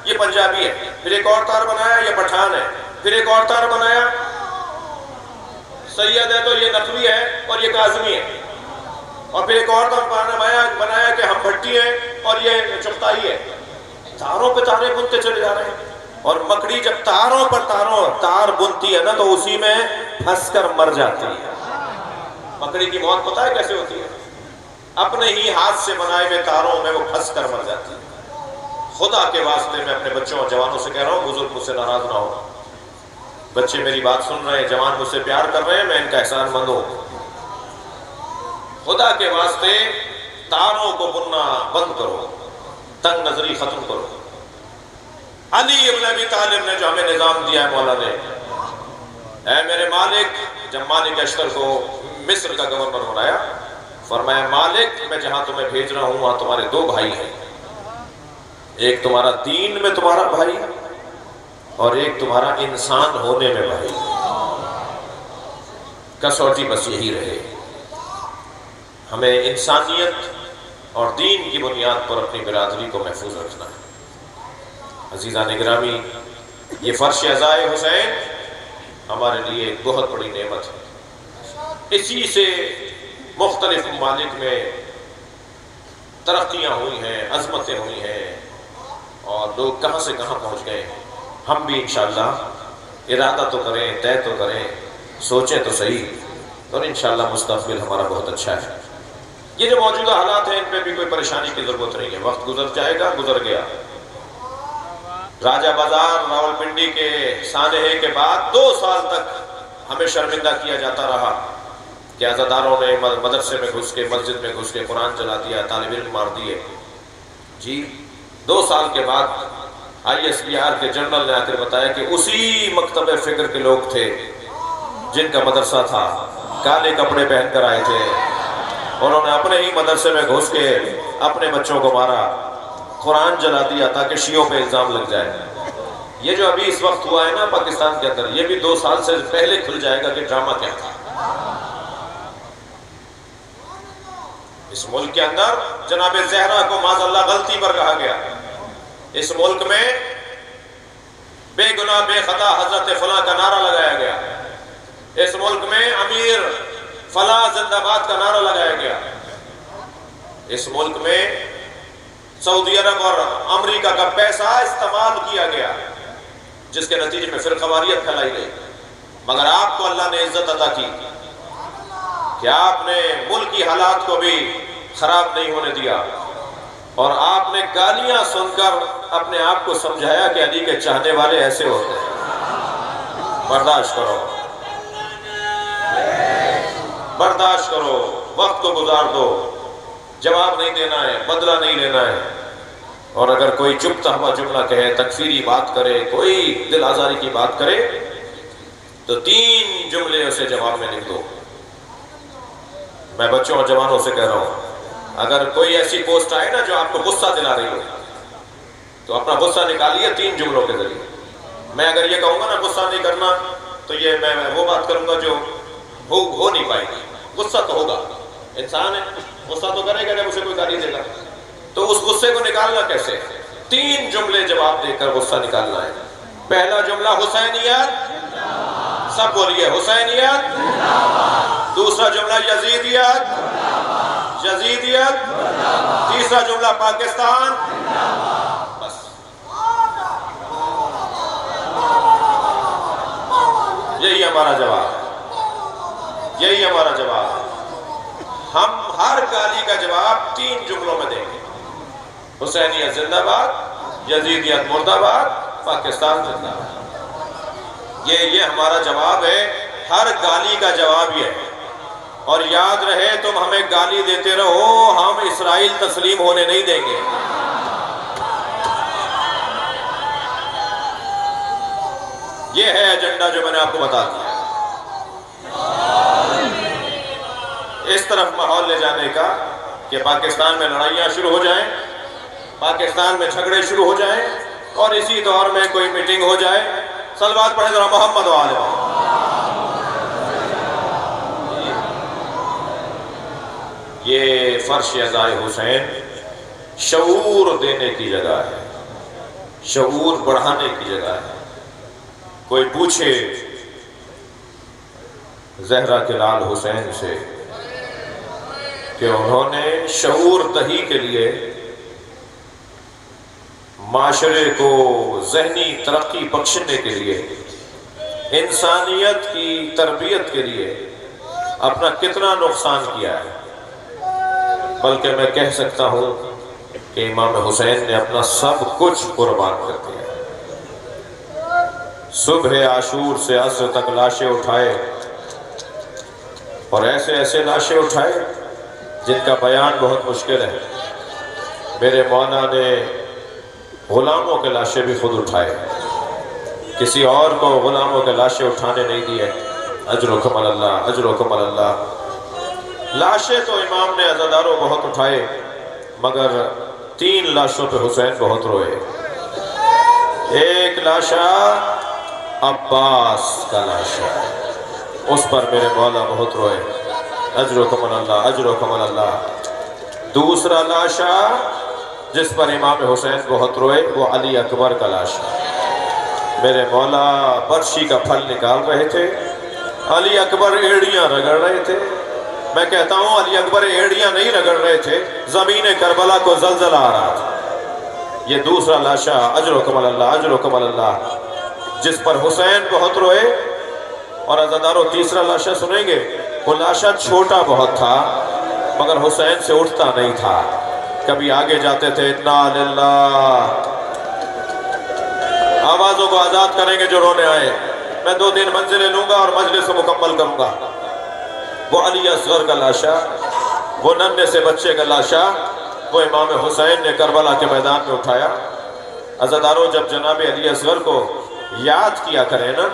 یہ پنجابی ہے، پھر ایک اور تار بنایا یہ پٹھان ہے، پھر ایک اور تار بنایا سید ہے تو یہ نقوی ہے اور یہ کاظمی ہے، اور پھر ایک اور تار بنایا کہ ہم بھٹی ہیں اور یہ چغتائی ہے۔ تاروں پہ تاریں بنتے چلے جا رہے ہیں، اور مکڑی جب تاروں پر تار بنتی ہے نا تو اسی میں پھنس کر مر جاتی ہے۔ مکڑی کی موت پتہ ہے کیسے ہوتی ہے؟ اپنے ہی ہاتھ سے بنائے ہوئے تاروں میں وہ پھنس کر مر جاتی ہے۔ خدا کے واسطے میں اپنے بچوں اور جوانوں سے کہہ رہا ہوں، بزرگ مجھ سے ناراض نہ ہو، بچے میری بات سن رہے ہیں، جوان مجھ سے پیار کر رہے ہیں، میں ان کا احسان مند ہوں۔ خدا کے واسطے تاروں کو بننا بند کرو، تنگ نظری ختم کرو۔ علی ابن ابی طالب نے جو ہمیں نظام دیا ہے مولا نے، اے میرے مالک، جب مالک اشتر کو مصر کا گورنر بنایا، فرمایا مالک میں جہاں تمہیں بھیج رہا ہوں وہاں تمہارے دو بھائی ہیں، ایک تمہارا دین میں تمہارا بھائی اور ایک تمہارا انسان ہونے میں بھائی۔ کسوٹی بس یہی رہے، ہمیں انسانیت اور دین کی بنیاد پر اپنی برادری کو محفوظ رکھنا ہے۔ عزیزان گرامی، یہ فرش عزائے حسین ہمارے لیے ایک بہت بڑی نعمت ہے۔ اسی سے مختلف ممالک میں ترقیاں ہوئی ہیں، عظمتیں ہوئی ہیں، اور لوگ کہاں سے کہاں پہنچ گئے ہیں۔ ہم بھی انشاءاللہ ارادہ تو کریں، طے تو کریں، سوچیں تو صحیح، اور انشاءاللہ مستقبل ہمارا بہت اچھا ہے۔ یہ جو موجودہ حالات ہیں ان پہ بھی کوئی پریشانی کی ضرورت نہیں ہے، وقت گزر جائے گا، گزر گیا۔ راجہ بازار راولپنڈی کے سانحے کے بعد 2 سال تک ہمیں شرمندہ کیا جاتا رہا کہ عزاداروں نے مدرسے میں گھس کے، مسجد میں گھس کے قرآن چلا دیا، طالب علم مار دیے۔ جی 2 سال کے بعد ISPR کے جنرل نے آ کر بتایا کہ اسی مکتب فکر کے لوگ تھے جن کا مدرسہ تھا، کالے کپڑے پہن کر آئے تھے، انہوں نے اپنے ہی مدرسے میں گھس کے اپنے بچوں کو مارا، قرآن جلا دیا تاکہ شیعوں پہ الزام لگ جائے۔ یہ جو ابھی اس وقت ہوا ہے نا پاکستان کے اندر، یہ بھی 2 سال سے پہلے کھل جائے گا کہ ڈرامہ کیا تھا۔ اس ملک کے اندر جناب زہرا کو معاذ اللہ غلطی پر کہا گیا، اس ملک میں بے گناہ بے خطا حضرت فلاں کا نعرہ لگایا گیا، اس ملک میں امیر فلاں زندہ باد کا نعرہ لگایا گیا، اس ملک میں سعودی عرب اور امریکہ کا پیسہ استعمال کیا گیا جس کے نتیجے میں فرقواریت پھیلائی گئی، مگر آپ کو اللہ نے عزت عطا کی کہ آپ نے ملکی حالات کو بھی خراب نہیں ہونے دیا، اور آپ نے گالیاں سن کر اپنے آپ کو سمجھایا کہ علی کے چاہنے والے ایسے ہوتے ہیں۔ برداشت کرو، برداشت کرو، وقت کو گزار دو، جواب نہیں دینا ہے، بدلہ نہیں لینا ہے، اور اگر کوئی چپتا ہوا جملہ کہے، تکفیری بات کرے، کوئی دل آزاری کی بات کرے تو 3 جملے اسے جواب میں لکھ دو۔ میں بچوں اور جوانوں سے کہہ رہا ہوں، اگر کوئی ایسی پوسٹ آئے نا جو آپ کو غصہ دلا رہی ہو تو اپنا غصہ نکالیے 3 جملوں کے ذریعے۔ میں اگر یہ کہوں گا نا غصہ نہیں کرنا تو یہ میں وہ بات کروں گا جو ہو نہیں پائے گی۔ غصہ تو ہوگا، انسان ہے، غصہ تو کرے گا جب اسے کوئی گالی دے گا، تو اس غصے کو نکالنا کیسے؟ 3 جملے جواب دے کر غصہ نکالنا ہے۔ پہلا جملہ حسینیت، سب بولیے حسینیت۔ دوسرا جملہ یزیدیت، یزیدیت۔ تیسرا جملہ پاکستان، بس۔ یہی ہمارا جواب ہے، یہی ہمارا جواب ہے۔ ہم ہر گالی کا جواب 3 جملوں میں دیں گے، حسینیت زندہ باد، یزیدیت مردہ باد، پاکستان زندہ باد۔ یہ ہمارا جواب ہے، ہر گالی کا جواب یہ ہے۔ اور یاد رہے تم ہمیں گالی دیتے رہو، ہم اسرائیل تسلیم ہونے نہیں دیں گے۔ یہ ہے ایجنڈا جو میں نے آپ کو بتا دیا۔ اس طرف ماحول لے جانے کا کہ پاکستان میں لڑائیاں شروع ہو جائیں، پاکستان میں جھگڑے شروع ہو جائیں، اور اسی دور میں کوئی میٹنگ ہو جائے۔ صلوات پڑھیں ذرا محمد و آل محمد۔ یہ فرش عزائے حسین شعور دینے کی جگہ ہے، شعور بڑھانے کی جگہ ہے۔ کوئی پوچھے زہرا کے لال حسین سے کہ انہوں نے شعور دہی کے لیے معاشرے کو ذہنی ترقی بخشنے کے لیے انسانیت کی تربیت کے لیے اپنا کتنا نقصان کیا ہے، بلکہ میں کہہ سکتا ہوں کہ امام حسین نے اپنا سب کچھ قربان کر دیا۔ صبح عاشور سے عصر تک لاشیں اٹھائے، اور ایسے ایسے لاشیں اٹھائے جن کا بیان بہت مشکل ہے۔ میرے مولا نے غلاموں کے لاشیں بھی خود اٹھائے، کسی اور کو غلاموں کے لاشیں اٹھانے نہیں دیے۔ اجرکم اللہ، اجرکم اللہ۔ لاشیں تو امام نے عزاداروں بہت اٹھائے، مگر 3 لاشوں پہ حسین بہت روئے۔ ایک لاشا عباس کا لاشا، اس پر میرے مولا بہت روئے۔ اجرکم اللہ، اجرکم اللہ۔ دوسرا لاشا جس پر امام حسین بہت روئے وہ علی اکبر کا لاشا۔ میرے مولا برشی کا پھل نکال رہے تھے، علی اکبر ایڑیاں رگڑ رہے تھے۔ میں کہتا ہوں علی اکبر ایڑیاں نہیں رگڑ رہے تھے، زمین کربلا کو زلزلہ آ رہا تھا۔ یہ دوسرا لاشا، اجرکم اللہ، اجرکم اللہ، جس پر حسین بہت روئے۔ اور عزاداروں تیسرا لاشا سنیں گے، وہ لاشا چھوٹا بہت تھا مگر حسین سے اٹھتا نہیں تھا۔ کبھی آگے جاتے تھے، انا للہ، آوازوں کو آزاد کریں گے جو رونے آئے۔ میں 2-3 منزلیں لوں گا اور مجلس کو مکمل کروں گا۔ وہ علی اصغر کا لاشا، وہ ننھے سے بچے کا لاشا، وہ امام حسین نے کربلا کے میدان میں اٹھایا۔ عزاداروں جب جناب علی اصغر کو یاد کیا کریں نا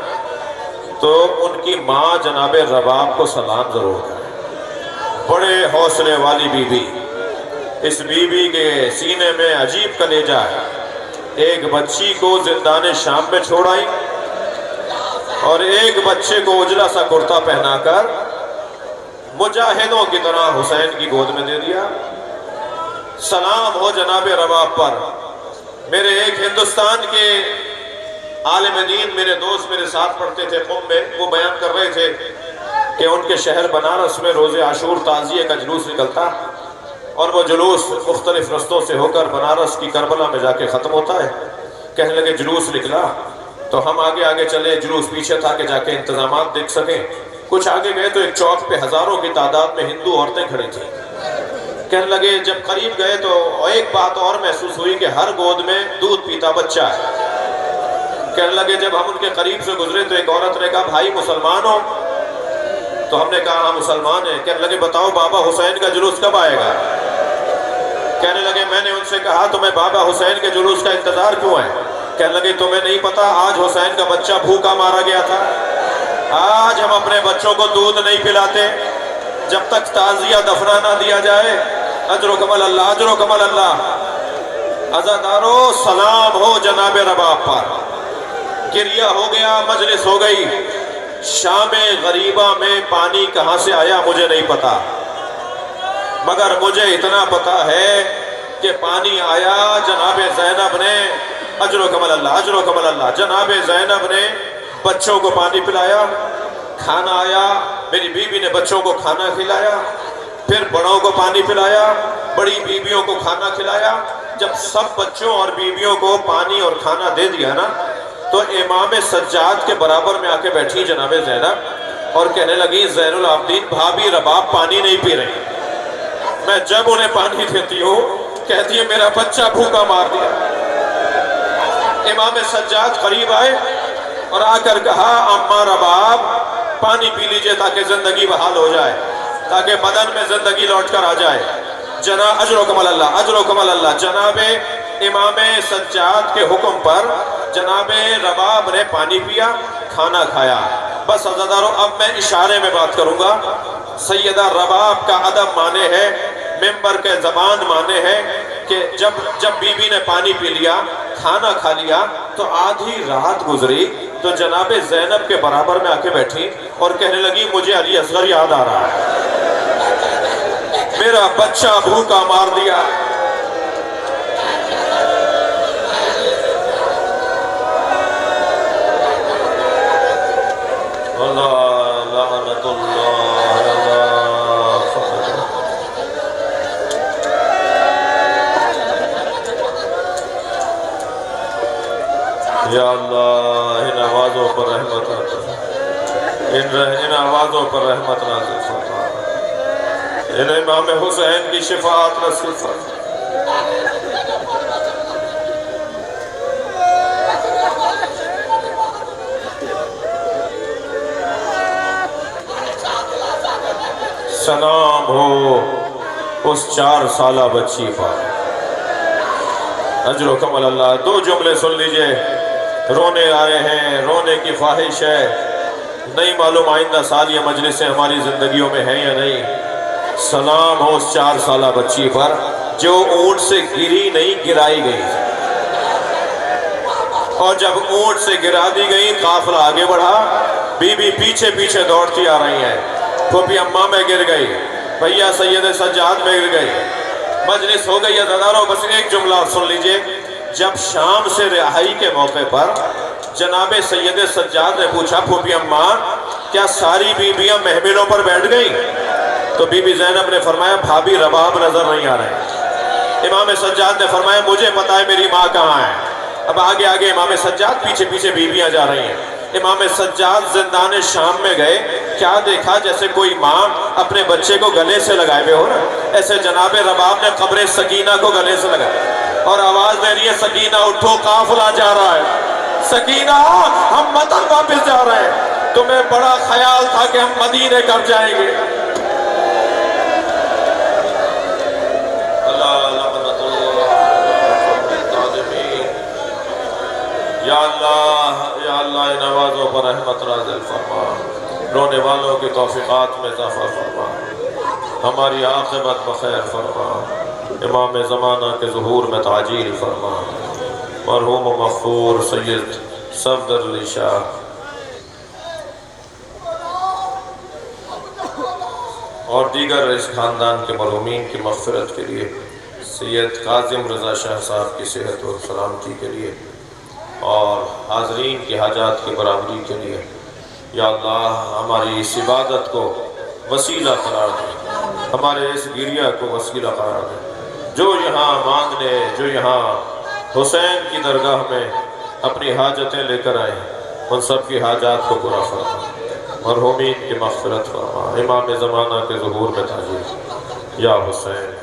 تو ان کی ماں جناب رباب کو سلام ضرور کریں۔ بڑے حوصلے والی بی بی، اس بی بی کے سینے میں عجیب کلیجہ ہے۔ ایک بچی کو زندان شام میں چھوڑ آئی اور ایک بچے کو اجلا سا کرتا پہنا کر مجاہدوں کی طرح حسین کی گود میں دے دیا۔ سلام ہو جناب رباب پر۔ میرے ایک ہندوستان کے عالم دین، میرے دوست میرے ساتھ پڑھتے تھے قم میں، وہ بیان کر رہے تھے کہ ان کے شہر بنارس میں روز عاشور تعزیے کا جلوس نکلتا، اور وہ جلوس مختلف رستوں سے ہو کر بنارس کی کربلا میں جا کے ختم ہوتا ہے۔ کہنے لگے جلوس نکلا تو ہم آگے آگے چلے، جلوس پیچھے تھا کہ جا کے انتظامات دیکھ سکیں۔ کچھ آگے گئے تو ایک چوک پہ ہزاروں کی تعداد میں ہندو عورتیں کھڑی تھیں۔ کہنے لگے جب قریب گئے تو ایک بات اور محسوس ہوئی کہ ہر گود میں دودھ پیتا بچہ ہے۔ کہنے لگے جب ہم ان کے قریب سے گزرے تو ایک عورت نے کہا بھائی مسلمان ہو؟ تو ہم نے کہا ہاں مسلمان ہیں۔ کہنے لگے بتاؤ بابا حسین کا جلوس کب آئے گا؟ کہنے لگے میں نے ان سے کہا تمہیں بابا حسین کے جلوس کا انتظار کیوں ہے؟ کہنے لگے تمہیں نہیں پتا آج حسین کا بچہ بھوکا مارا گیا تھا۔ آج ہم اپنے بچوں کو دودھ نہیں پلاتے جب تک تعزیہ دفنا نہ دیا جائے۔ اجرکم اللہ، اجرکم اللہ۔ عزادارو سلام ہو جناب رباب پر۔ گریہ ہو گیا، مجلس ہو گئی۔ شام غریبہ میں پانی کہاں سے آیا مجھے نہیں پتا، مگر مجھے اتنا پتا ہے کہ پانی آیا جناب زینب نے، اجرکم اللہ، اجرکم اللہ، جناب زینب نے بچوں کو پانی پلایا۔ کھانا آیا، میری بیوی نے بچوں کو کھانا کھلایا، پھر بڑوں کو پانی پلایا، بڑی بیویوں کو کھانا کھلایا۔ جب سب بچوں اور بیویوں کو پانی اور کھانا دے دیا نا تو امام سجاد کے برابر میں آ کے بیٹھی جناب زینب اور کہنے لگی زین العابدین بھابی رباب پانی نہیں پی رہی۔ میں جب انہیں پانی دیتی ہوں کہتی ہے میرا بچہ بھوکا مار دیا۔ امام سجاد قریب آئے اور آ کر کہا اماں رباب پانی پی لیجئے تاکہ زندگی بحال ہو جائے، تاکہ بدن میں زندگی لوٹ کر آ جائے۔ جناب اجرکم اللہ، اجرکم اللہ، جناب امام سجاد کے حکم پر جناب رباب نے پانی پیا، کھانا کھایا۔ بس عزادارو اب میں اشارے میں بات کروں گا۔ سیدہ رباب کا ادب مانے ہے، ممبر کے زبان مانے ہے کہ جب بی بی نے پانی پی لیا، کھانا کھا لیا تو آدھی رات گزری تو جناب زینب کے برابر میں آ کے بیٹھی اور کہنے لگی مجھے علی اصغر یاد آ رہا ہے، میرا بچہ بھوکا مار دیا۔ یا اللہ ان آوازوں پر رحمت نازل، ان آوازوں پر رحمت نازل فرما، ان امام حسین کی شفاعت نصیب فرما۔ سلام ہو اس 4 سالہ بچی پر، اجر و کمل اللہ۔ 2 جملے سن لیجئے، رونے آئے ہیں، رونے کی خواہش ہے، نہیں معلوم آئندہ سال یہ مجلسیں ہماری زندگیوں میں ہیں یا نہیں۔ سلام ہو اس 4 سالہ بچی پر جو اونٹ سے گری نہیں گرائی گئی، اور جب اونٹ سے گرا دی گئی قافلہ آگے بڑھا، بی بی پیچھے پیچھے دوڑتی آ رہی ہیں، پھوپھی اماں میں گر گئی، بھیا سید سجاد میں گر گئی، مجلس ہو گئی عزادارو۔ بس ایک جملہ اور سن لیجئے، جب شام سے رہائی کے موقع پر جناب سید سجاد نے پوچھا پھوپھی اماں کیا ساری بیویاں محملوں پر بیٹھ گئیں؟ تو بی بی زینب نے فرمایا بھابی رباب نظر نہیں آ رہے۔ امام سجاد نے فرمایا مجھے پتا ہے میری ماں کہاں ہے۔ اب آگے آگے امام سجاد، پیچھے پیچھے بیویاں جا رہی ہیں۔ امام سجاد زندان شام میں گئے، کیا دیکھا جیسے کوئی ماں اپنے بچے کو گلے سے لگائے ہوئے ہو نا، ایسے جناب رباب نے قبر سکینہ کو گلے سے لگایا اور آواز دے رہی ہے سکینہ اٹھو قافلہ جا رہا ہے، سکینہ ہم وطن واپس جا رہے ہیں، تمہیں بڑا خیال تھا کہ ہم مدینے کب جائیں گے۔ یا اللہ ان آوازوں پر رحمت نازل فرما، رونے والوں کی توفیقات میں اضافہ فرما، ہماری عاقبت بخیر فرما، امام زمانہ کے ظہور میں تعجیل فرما، مرحوم و مغفور سید صفدر علی شاہ اور دیگر اس خاندان کے مرحومین کی مغفرت کے لیے، سید قاسم رضا شاہ صاحب کی صحت و سلامتی کے لیے، اور حاضرین کی حاجات کی برابری کے لیے، یا اللہ ہماری اس عبادت کو وسیلہ قرار دے، ہمارے اس گریہ کو وسیلہ قرار دے، جو یہاں مانگنے، جو یہاں حسین کی درگاہ میں اپنی حاجتیں لے کر آئے، ان سب کی حاجات کو پورا فرما، مرحومین کی مغفرت فرما، امام زمانہ کے ظہور میں تعجیل، یا حسین۔